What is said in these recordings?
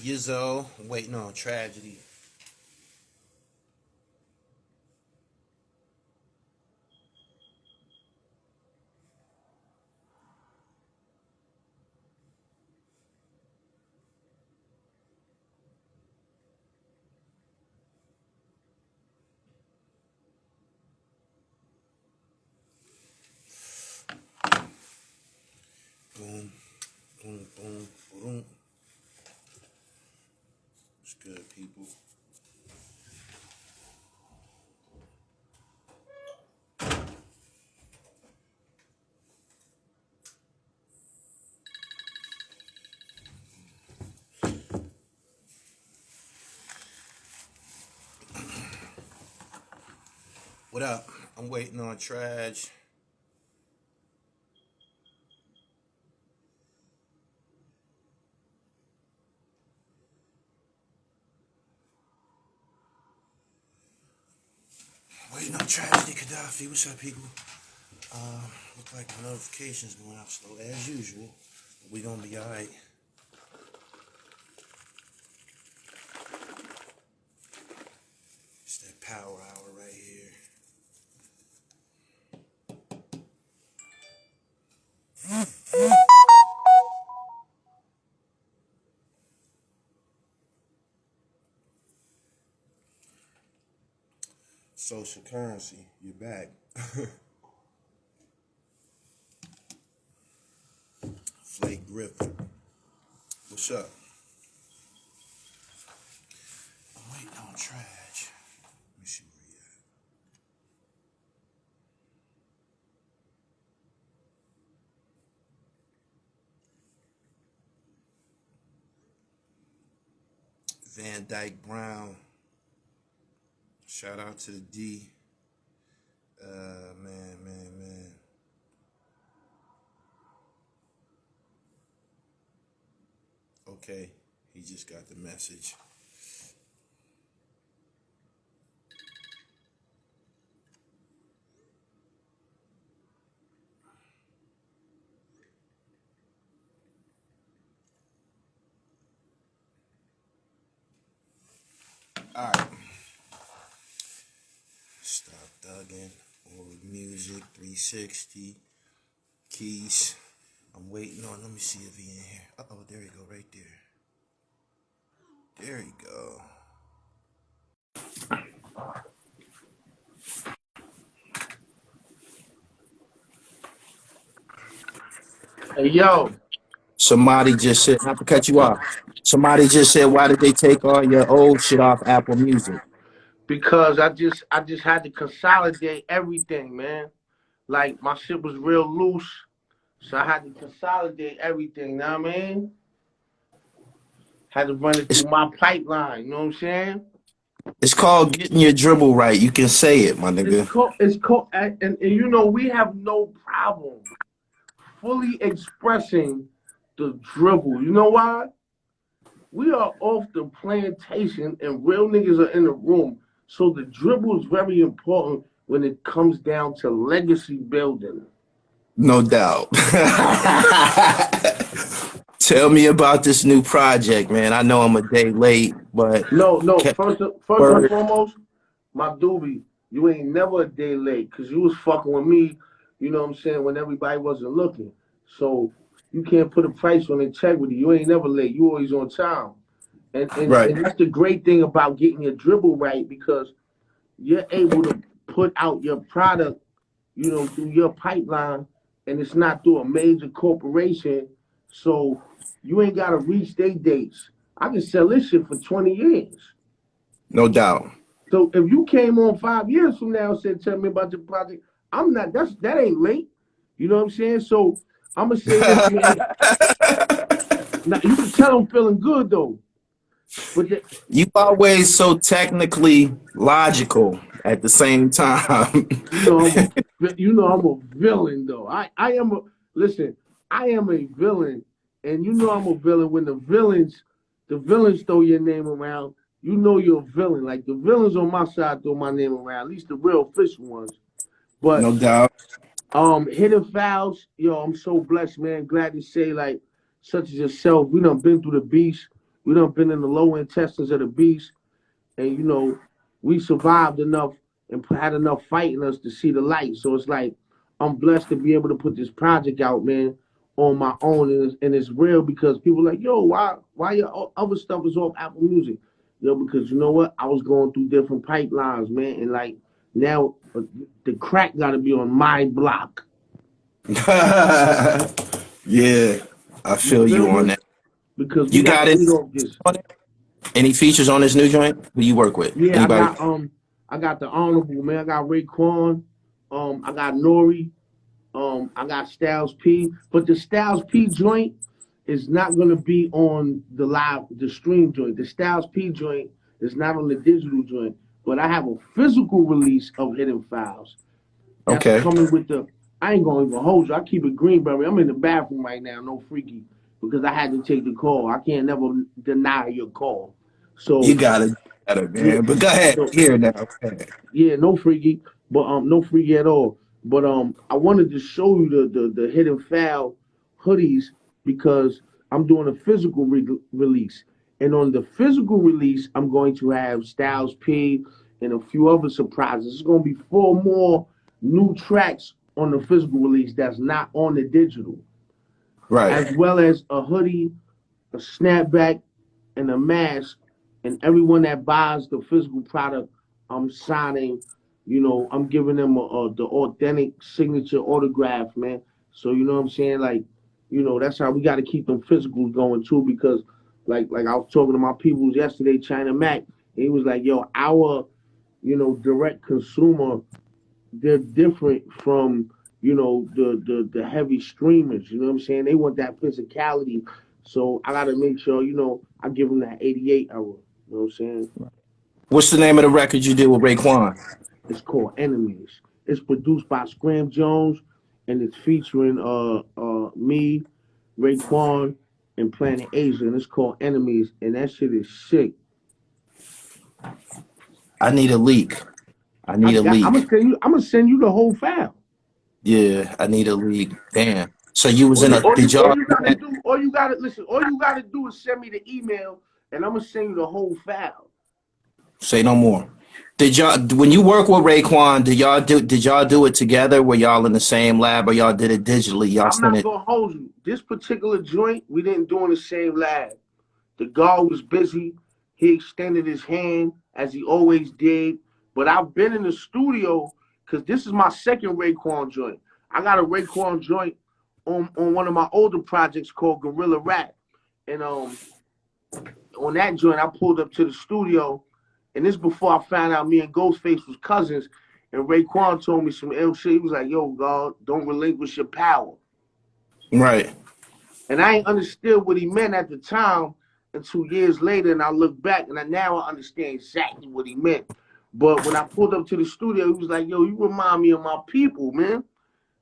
Yizzo, waiting on tragedy. Boom, boom, boom, boom. What's good, people? What up? I'm waiting on Trag. Waiting on Tragedy KHADAFI. What's up, people? Look like the notifications going out slow as usual. We gonna be alright. It's that power hour right here. Social currency, you're back. Flake Grip. What's up? I'm waiting on Trag. Let me see where he at. Van Dyke Brown. Shout out to the D. Man. Okay, he just got the message. All right. Stop thugging. Old music, 360. Keys. I'm waiting on. Let me see if he in here. Uh-oh, there you go, right there. There you go. Hey, yo. Somebody just said, not to cut you off. Somebody just said, why did they take all your old shit off Apple Music? Because I just had to consolidate everything, man. Like my shit was real loose, so I had to consolidate everything. Know what I mean? Had to run it It's, through my pipeline. You know what I'm saying? it's called getting your dribble right. You can say it, my nigga. It's called, and you know we have no problem fully expressing the dribble. You know why? We are off the plantation, and real niggas are in the room. So the dribble is very important when it comes down to legacy building. No doubt. Tell me about this new project, man. I know I'm a day late, but No. kept First and word. foremost, my doobie, you ain't never a day late because you was fucking with me, you know what I'm saying, when everybody wasn't looking. So you can't put a price on integrity. You ain't never late. You always on time. And and, Right. and that's the great thing about getting your dribble right because you're able to put out your product, you know, through your pipeline and it's not through a major corporation. So you ain't gotta reach their dates. I can sell this shit for 20 years. No doubt. So if you came on 5 years from now and said, tell me about your project, I'm not that ain't late. You know what I'm saying? So I'm gonna say this, man. Now you can tell I'm feeling good though. But You always so technically logical at the same time. I'm a villain though. I am a listen. I am a villain, and you know I'm a villain when the villains throw your name around. You know you're a villain. Like the villains on my side throw my name around. At least the real official ones. But No doubt. hidden fouls. Yo, I'm so blessed, man. Glad to say like such as yourself. We done been through the beast. We done been in the lower intestines of the beast, and we survived enough and had enough fight in us to see the light. So it's like I'm blessed to be able to put this project out, man, on my own, and it's real because people are like, yo, why your other stuff is off Apple Music? Yo, because you know what? I was going through different pipelines, man, and like now the crack got to be on my block. Yeah, I You feel feel you on me? that. Because we You got got to it? eat off this. Any features on this new joint? Who you work with? Yeah, Anybody? I got the honorable man. I got Raekwon. I got Nore. I got Styles P. But the Styles P joint is not gonna be on the stream joint. The Styles P joint is not on the digital joint. But I have a physical release of Hidden Files that's Okay. coming with the. I ain't gonna even hold you. I keep it Greenberry. I'm in the bathroom right now, no freaky, because I had to take the call. I can't never deny your call. You So got it, yeah, man. But go ahead. so Here now. Okay. yeah, no freaky, but no freaky at all. But I wanted to show you the hidden foul hoodies because I'm doing a physical release, and on the physical release, I'm going to have Styles P and a few other surprises. It's going to be 4 more new tracks on the physical release that's not on the digital, Right. as well as a hoodie, a snapback, and a mask. And everyone that buys the physical product, I'm signing. I'm giving them the authentic signature autograph, man. So you know what I'm saying? Like, that's how we got to keep them physicals going too. Because, like I was talking to my peoples yesterday, China Mac, and he was like, "Yo, our, direct consumer, they're different from the heavy streamers. You know what I'm saying? They want that physicality. So I got to make sure I give them that 88 hour. You know what I'm saying? What's the name of the record you did with Raekwon? It's called Enemies. It's produced by Scram Jones, and it's featuring me, Raekwon, and Planet Asia, and it's called Enemies, and that shit is sick. I need a leak. I I need a got. I'm leak. gonna send you. I'm gonna send you the whole file. Yeah, I need a leak. Damn. So you was All in you, a all did you, all y'all you gotta do, all you gotta listen. All you gotta do is send me the email, and I'm gonna send you the whole file. say no more? Did y'all when you work with Raekwon, did y'all do it together? Were y'all in the same lab or y'all did it digitally? Y'all I'm sent not it. gonna hold you. This particular joint, we didn't do in the same lab. The guard was busy. He extended his hand as he always did. But I've been in the studio because this is my second Raekwon joint. I got a Raekwon joint on one of my older projects called Gorilla Rap. And on that joint, I pulled up to the studio, and this before I found out me and Ghostface was cousins. And Raekwon told me some ill shit. He was like, "Yo, God, don't relinquish your power." Right. And I ain't understood what he meant at the time until years later, and I look back and now I understand exactly what he meant. But when I pulled up to the studio, he was like, "Yo, you remind me of my people, man."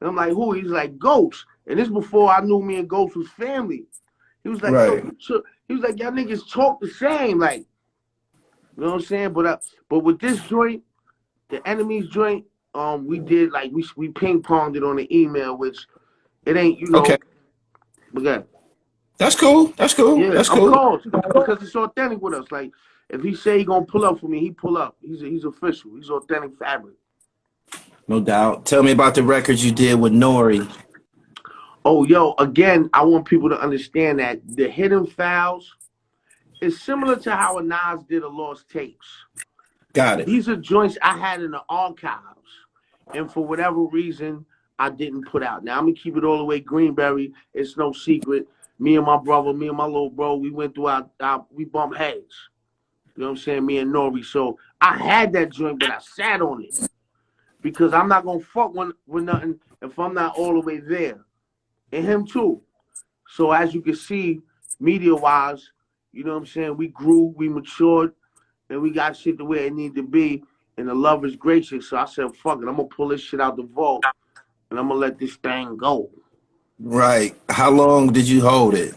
And I'm like, "Who?" He's like, "Ghost." And this before I knew me and Ghost was family. He was like, "Yo, Right. he was like, y'all niggas talk the same, like, you know what I'm saying?" But with this joint, the enemies joint, we did like we ping ponged it on the email, which it ain't, Okay. but God. That's cool. That's cool. Yeah, That's of cool. course, because it's authentic with us. Like if he say he gonna pull up for me, he pull up. He's official. He's authentic fabric. No doubt. Tell me about the records you did with Nore. Oh, yo, again, I want people to understand that the hidden files is similar to how a Nas did a lost tapes. Got it. These are joints I had in the archives, and for whatever reason, I didn't put out. Now I'm gonna keep it all the way Greenberry. It's no secret. Me and my brother, me and my little bro, we went through we bumped heads. You know what I'm saying? Me and Nore. So I had that joint, but I sat on it because I'm not gonna fuck with nothing if I'm not all the way there. And him too. So as you can see, media wise, you know what I'm saying? We grew, we matured, and we got shit the way it need to be. And the love is gracious. So I said, fuck it, I'm gonna pull this shit out the vault and I'm gonna let this thing go. Right. How long did you hold it?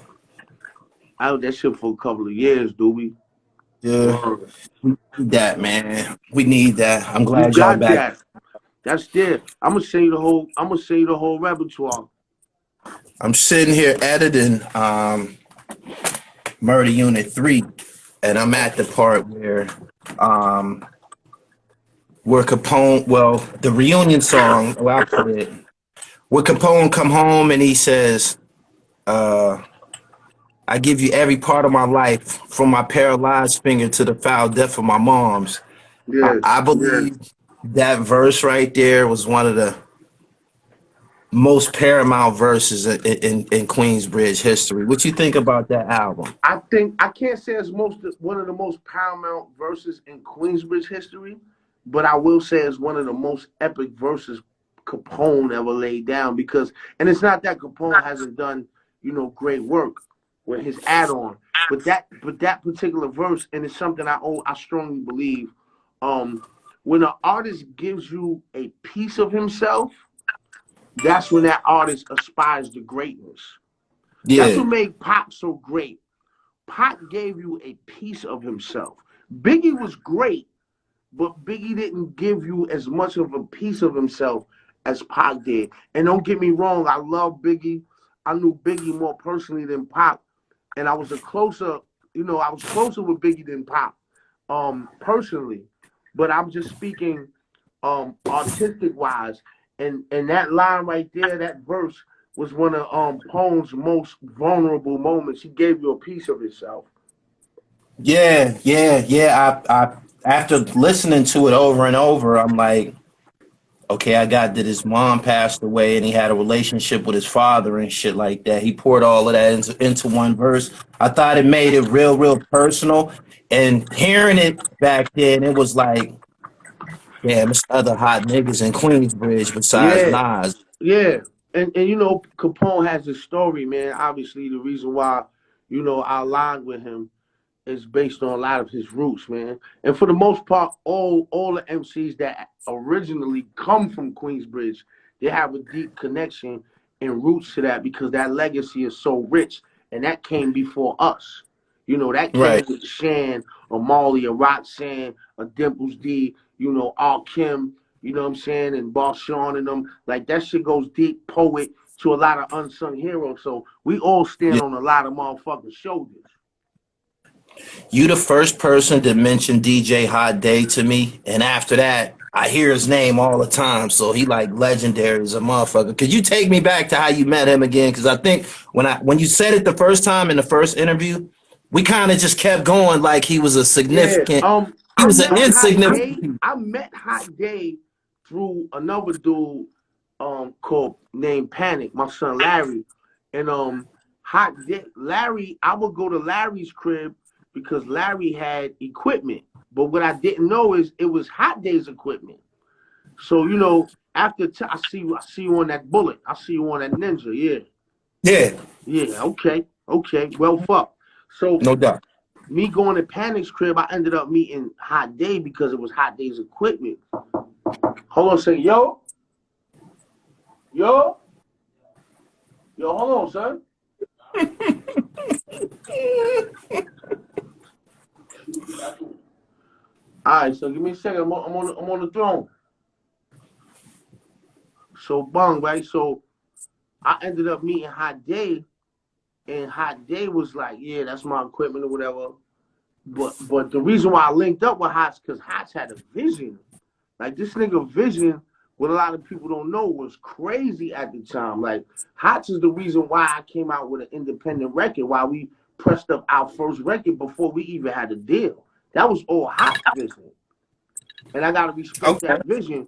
I held that shit for a couple of years, doobie. Yeah. Word. We need that, man. We need that. I'm You glad y'all got back. that. That's there. I'm gonna send you the whole repertoire. I'm sitting here editing. Murder Unit 3, and I'm at the part um where Capone, well, the reunion song, well, I'll play it. Where Capone come home and he says, I give you every part of my life, from my paralyzed finger to the foul death of my mom's. Yeah. I believe that verse right there was one of the most paramount verses in Queensbridge history. What you think about that album? I think I can't say it's one of the most paramount verses in Queensbridge history, but I will say it's one of the most epic verses Capone ever laid down. Because, and it's not that Capone hasn't done, great work with his add-on, but that particular verse, and it's something I strongly believe, when an artist gives you a piece of himself, that's when that artist aspires to greatness. That's Yeah, what made Pop so great. Pop gave you a piece of himself. Biggie was great, but Biggie didn't give you as much of a piece of himself as Pac did. And don't get me wrong, I love Biggie. I knew Biggie more personally than Pac, and I was closer with Biggie than Pac, personally. But I'm just speaking, artistic wise, and that line right there, that verse was one of Poe's most vulnerable moments. He gave you a piece of himself. yeah. I after listening to it over and over, I'm like, okay, I got that his mom passed away and he had a relationship with his father and shit like that. He poured all of that into one verse. I thought it made it real personal. And hearing it back then, it was like, damn, it's other hot niggas in Queensbridge besides Yeah, Nas. yeah. And Capone has a story, man. Obviously, the reason why, I aligned with him is based on a lot of his roots, man. And for the most part, all the MCs that originally come from Queensbridge, they have a deep connection and roots to that, because that legacy is so rich, and that came before us. That came Right. with Shan, a Marley, a Roxanne, a Dimples D, R. Kim, you know what I'm saying, and Boss Sean and them. Like, that shit goes deep, poet, to a lot of unsung heroes. So we all stand Yeah. on a lot of motherfucking shoulders. You the first person to mention DJ Hot Day to me, and after that, I hear his name all the time. So he like legendary as a motherfucker. Could you take me back to how you met him again? Because I think when you said it the first time in the first interview, we kind of just kept going like he was a Yeah. significant. He I was an met Hot Day. insignificant. I met Hot Day through another dude called named Panic, my son Larry. And Hot Day Larry, I would go to Larry's crib because Larry had equipment. But what I didn't know is it was Hot Day's equipment. So, after I see you on that bullet. I see you on that ninja, yeah. Yeah, Yeah, okay. Okay. Well, fuck. So no doubt. me going to Panic's crib, I ended up meeting Hot Day because it was Hot Day's equipment. Hold on a second. Yo, hold on, son. All right, so give me a second. I'm on the throne. So bang, right? So I ended up meeting Hot Day, and Hot Day was like, "Yeah, that's my equipment or whatever." But the reason why I linked up with Hots, because Hots had a vision. Like, this nigga vision, what a lot of people don't know, was crazy at the time. Like, Hots is the reason why I came out with an independent record, why we pressed up our first record before we even had a deal. That was all Hots' vision. And I gotta respect Okay. that vision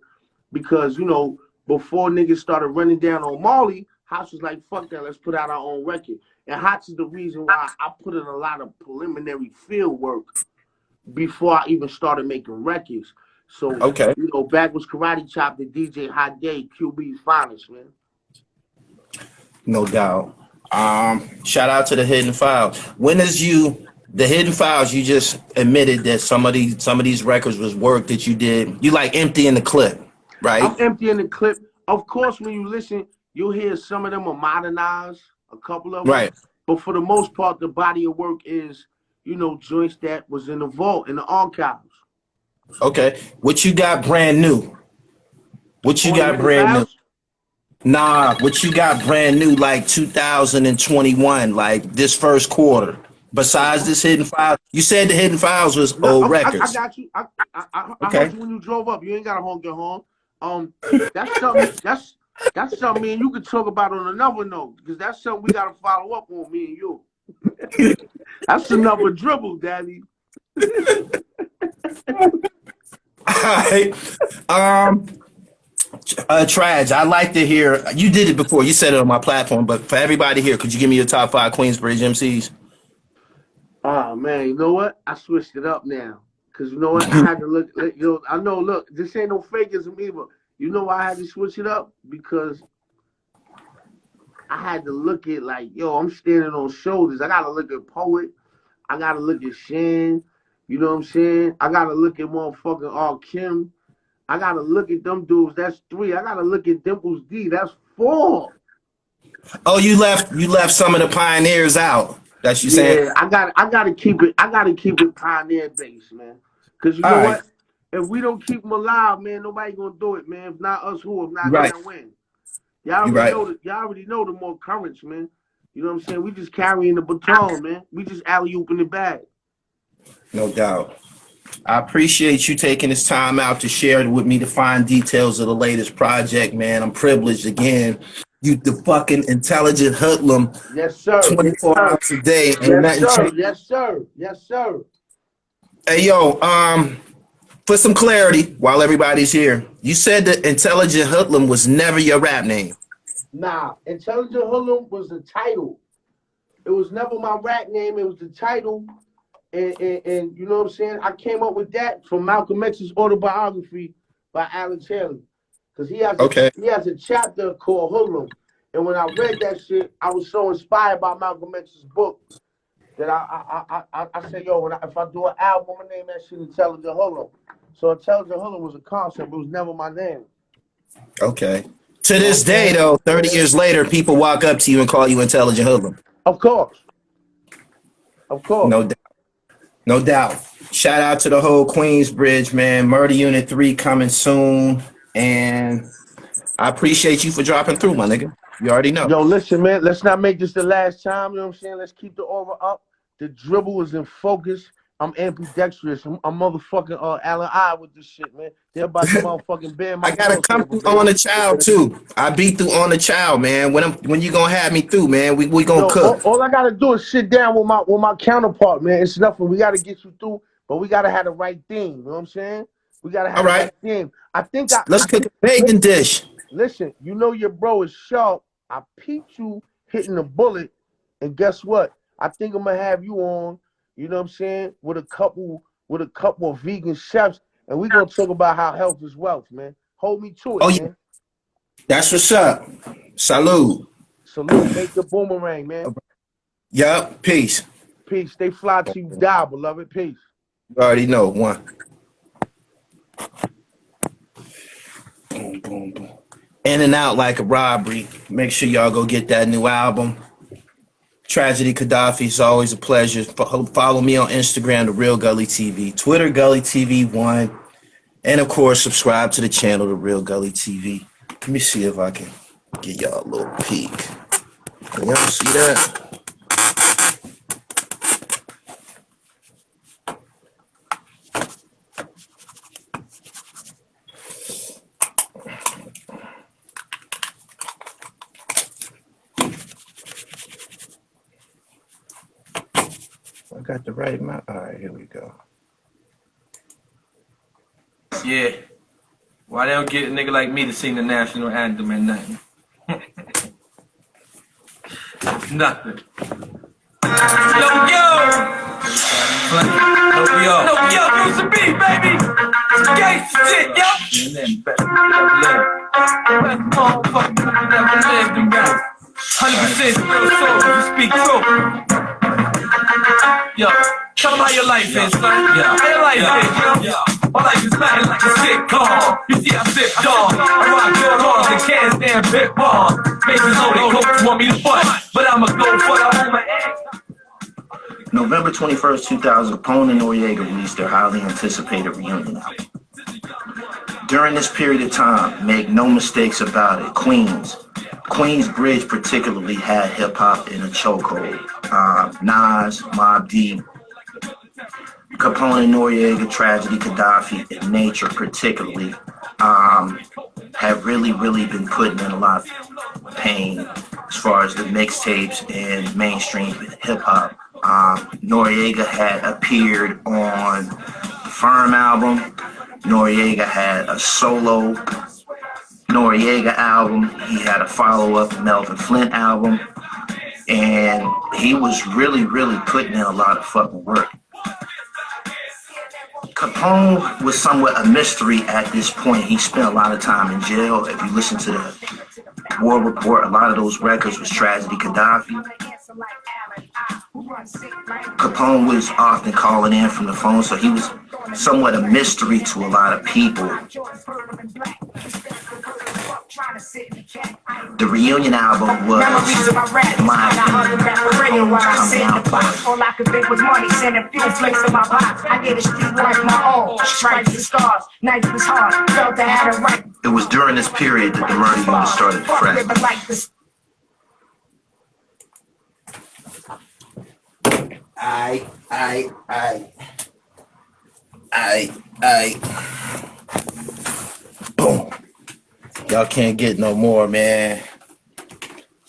because, before niggas started running down on Marley, Hots was like, fuck that, let's put out our own record. And Hots is the reason why I put in a lot of preliminary field work before I even started making records. So, Okay. back was Karate Chop, the DJ Hot Day, QB's finest, man. No doubt. Shout out to the Hidden Files. The Hidden Files? You just admitted that some of these records was work that you did. You like emptying the clip, right? I'm emptying the clip. Of course, when you listen, you'll hear some of them are modernized, a couple of them. Right. But for the most part, the body of work is, joints that was in the vault, in the archives. Okay. What you got brand new? What you On the got Hidden brand new? Files? Nah, what you got brand new like 2021, like this first quarter? Besides this Hidden Files, you said the Hidden Files was No, old I records. got you. I Okay. heard you when you drove up. You ain't gotta honk your horn. That's something. That's something me and you could talk about on another note, because that's something we gotta follow up on, me and you. That's another dribble, Daddy. Alright. Traj, I'd like to hear, you did it before, you said it on my platform, but for everybody here, could you give me your top 5 Queensbridge MCs? Oh man, you know what? I switched it up now. Cause you know what? I had to look, I know, look, this ain't no fakeism either. You know why I had to switch it up? Because I had to look at, like, yo, I'm standing on shoulders. I gotta look at Poet. I gotta look at Shan. You know what I'm saying? I gotta look at motherfucking R. Kim. I gotta look at them dudes. That's 3. I gotta look at Dimples D. That's 4. Oh, you left some of the pioneers out. That's you saying? Yeah, I gotta keep it. I gotta keep it pioneer based, man. Cause you All know right. what? If we don't keep them alive, man, nobody gonna do it, man. If not us, who? If not Right. them, when? Y'all You already right. know that. Y'all already know the more currents, man. You know what I'm saying? We just carrying the baton, man. We just alley-ooping it back. No doubt. I appreciate you taking this time out to share with me the fine details of the latest project, man. I'm privileged again. You the fucking intelligent hoodlum, Yes, sir. 24 hours a day, ain't Yes, nothing sir. changed. Yes, sir. Yes, sir. Hey, yo, for some clarity, while everybody's here, you said that intelligent hoodlum was never your rap name. Nah, Intelligent Hoodlum was the title. It was never my rap name. It was the title. And you know what I'm saying? I came up with that from Malcolm X's autobiography by Alex Haley. Because Okay. he has a chapter called Hoodlum. And when I read that shit, I was so inspired by Malcolm X's book that I said, yo, if I do an album, I'm gonna name that shit Intelligent Hoodlum. So Intelligent Hoodlum was a concept. It was never my name. Okay. To You know what this I'm day, saying? though, 30 years later, people walk up to you and call you intelligent hoodlum. Of course. Of course. No doubt. No doubt. Shout out to the whole Queensbridge, man. Murder Unit 3 coming soon. And I appreciate you for dropping through, my nigga. You already know. Yo, listen, man. Let's not make this the last time. You know what I'm saying? Let's keep the aura up. The dribble is in focus. I'm ambidextrous. I'm motherfucking Allen I with this shit, man. They're about to motherfucking bear my I gotta tail come saber, through on baby. the child too. I beat through on the child, man. When you gonna have me through, man? We gonna Yo, cook. all I gotta do is sit down with my counterpart, man. It's nothing. We gotta get you through, but we gotta have the right theme. You know what I'm saying? We gotta have All the right. right theme. Let's cook a bacon dish. Listen, you know your bro is sharp. I peeped you hitting the bullet, and guess what? I think I'm gonna have you on, you know what I'm saying, with a couple of vegan chefs, and we're gonna talk about how health is wealth, man. Hold me to it, Oh yeah, man. that's what's up. Salute. Salute, make the boomerang, man. Yup. Peace. Peace. Stay fly till you die, beloved. Peace. You already know. One. Boom, boom, boom. In and out like a robbery. Make sure y'all go get that new album. Tragedy KHADAFI. It's always a pleasure. Follow me on Instagram, The Real Gully TV. Twitter, Gully TV 1. And of course, subscribe to the channel, The Real Gully TV. Let me see if I can get y'all a little peek. Can y'all see that? I got the right amount. All right, here we go. Yeah. Why they don't get a nigga like me to sing the national anthem and nothing? Nothing. Yo! Yo, use the beat, baby! Gangsta shit, yo! And then best motherfucking movie never lived and rap. 100% real soul, you speak true. Yo, tell them how your life is, son. Yeah. How your life is, yo? My life is nothing like a sitcom. You see, I sip dog. I rock your laws and can't stand bit bomb. Faces loaded, coach want me to fight, but I'ma go for the home of eggs. November 21st, 2000, Capone and Noriega released their highly anticipated reunion album. During this period of time, make no mistakes about it, Queens, Queensbridge particularly had hip hop in a chokehold. Nas, Mobb Deep, Capone, Noriega, Tragedy, Gaddafi, and Nature particularly have really, really been putting in a lot of pain as far as the mixtapes and mainstream hip hop. Noriega had appeared on the Firm album. Noriega had a solo Noriega album. He had a follow-up Melvin Flint album. And he was really, really putting in a lot of fucking work. Capone was somewhat a mystery at this point. He spent a lot of time in jail. If you listen to the War Report, a lot of those records was Tragedy Gaddafi. Capone was often calling in from the phone, so he was somewhat a mystery to a lot of people. The reunion album was, in my opinion, coming out party. All I could think was money, sending few flakes in my box. I did a street like my own, stripes and scars. Nights was hard, felt I had a right. It was during this period that the murder unit started to fret. Boom. Y'all can't get no more, man.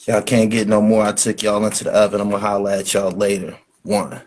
Y'all can't get no more. I took y'all into the oven. I'm gonna holler at y'all later. One.